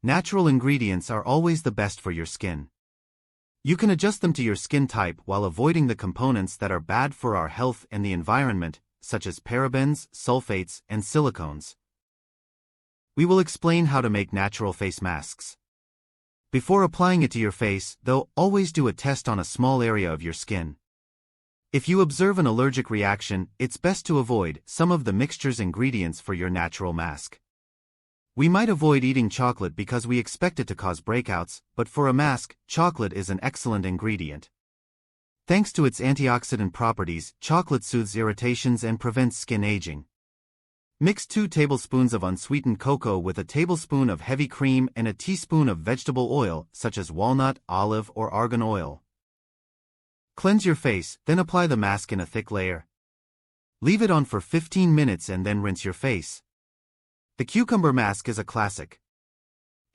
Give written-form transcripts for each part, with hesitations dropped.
Natural ingredients are always the best for your skin. You can adjust them to your skin type while avoiding the components that are bad for our health and the environment, such as parabens, sulfates, and silicones. We will explain how to make natural face masks. Before applying it to your face, though, always do a test on a small area of your skin. If you observe an allergic reaction, it's best to avoid some of the mixture's ingredients for your natural mask. We might avoid eating chocolate because we expect it to cause breakouts, but for a mask, chocolate is an excellent ingredient. Thanks to its antioxidant properties, chocolate soothes irritations and prevents skin aging. Mix 2 tablespoons of unsweetened cocoa with a tablespoon of heavy cream and a teaspoon of vegetable oil, such as walnut, olive, or argan oil. Cleanse your face, then apply the mask in a thick layer. Leave it on for 15 minutes and then rinse your face. The cucumber mask is a classic.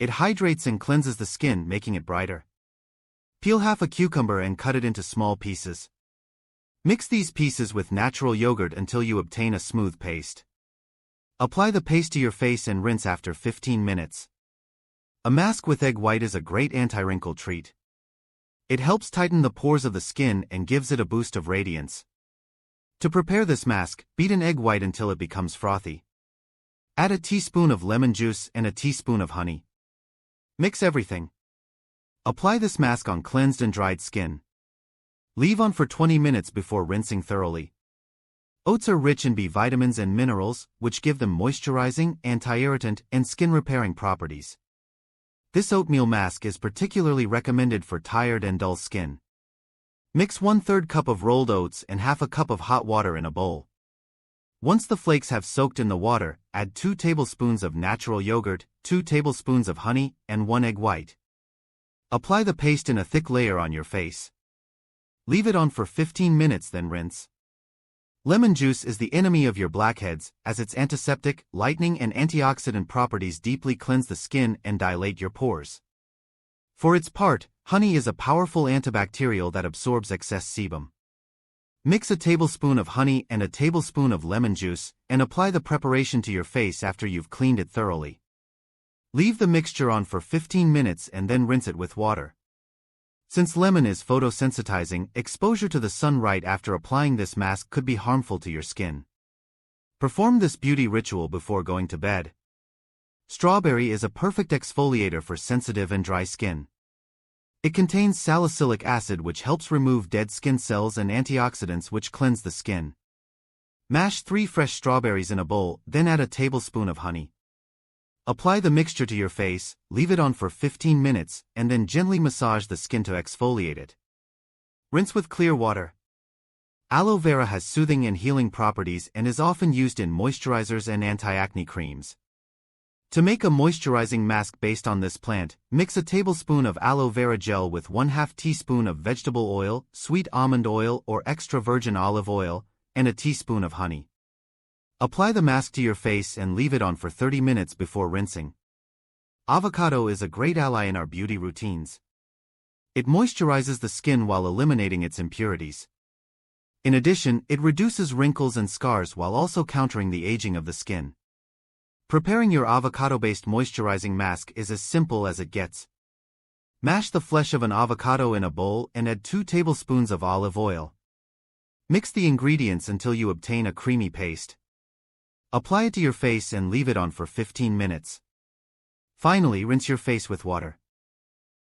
It hydrates and cleanses the skin, making it brighter. Peel half a cucumber and cut it into small pieces. Mix these pieces with natural yogurt until you obtain a smooth paste. Apply the paste to your face and rinse after 15 minutes. A mask with egg white is a great anti-wrinkle treat. It helps tighten the pores of the skin and gives it a boost of radiance. To prepare this mask, beat an egg white until it becomes frothy. Add a teaspoon of lemon juice and a teaspoon of honey. Mix everything. Apply this mask on cleansed and dried skin. Leave on for 20 minutes before rinsing thoroughly. Oats are rich in B vitamins and minerals, which give them moisturizing, anti-irritant, and skin-repairing properties. This oatmeal mask is particularly recommended for tired and dull skin. Mix 1/3 cup of rolled oats and half a cup of hot water in a bowl. Once the flakes have soaked in the water, add 2 tablespoons of natural yogurt, 2 tablespoons of honey, and 1 egg white. Apply the paste in a thick layer on your face. Leave it on for 15 minutes, then rinse. Lemon juice is the enemy of your blackheads, as its antiseptic, lightening, and antioxidant properties deeply cleanse the skin and dilate your pores. For its part, honey is a powerful antibacterial that absorbs excess sebum. Mix a tablespoon of honey and a tablespoon of lemon juice, and apply the preparation to your face after you've cleaned it thoroughly. Leave the mixture on for 15 minutes and then rinse it with water. Since lemon is photosensitizing, exposure to the sun right after applying this mask could be harmful to your skin. Perform this beauty ritual before going to bed. Strawberry is a perfect exfoliator for sensitive and dry skin. It contains salicylic acid, which helps remove dead skin cells, and antioxidants, which cleanse the skin. Mash 3 fresh strawberries in a bowl, then add a tablespoon of honey. Apply the mixture to your face, leave it on for 15 minutes, and then gently massage the skin to exfoliate it. Rinse with clear water. Aloe vera has soothing and healing properties and is often used in moisturizers and anti-acne creams. To make a moisturizing mask based on this plant, mix a tablespoon of aloe vera gel with 1/2 teaspoon of vegetable oil, sweet almond oil or extra virgin olive oil, and a teaspoon of honey. Apply the mask to your face and leave it on for 30 minutes before rinsing. Avocado is a great ally in our beauty routines. It moisturizes the skin while eliminating its impurities. In addition, it reduces wrinkles and scars while also countering the aging of the skin. Preparing your avocado-based moisturizing mask is as simple as it gets. Mash the flesh of an avocado in a bowl and add 2 tablespoons of olive oil. Mix the ingredients until you obtain a creamy paste. Apply it to your face and leave it on for 15 minutes. Finally, rinse your face with water.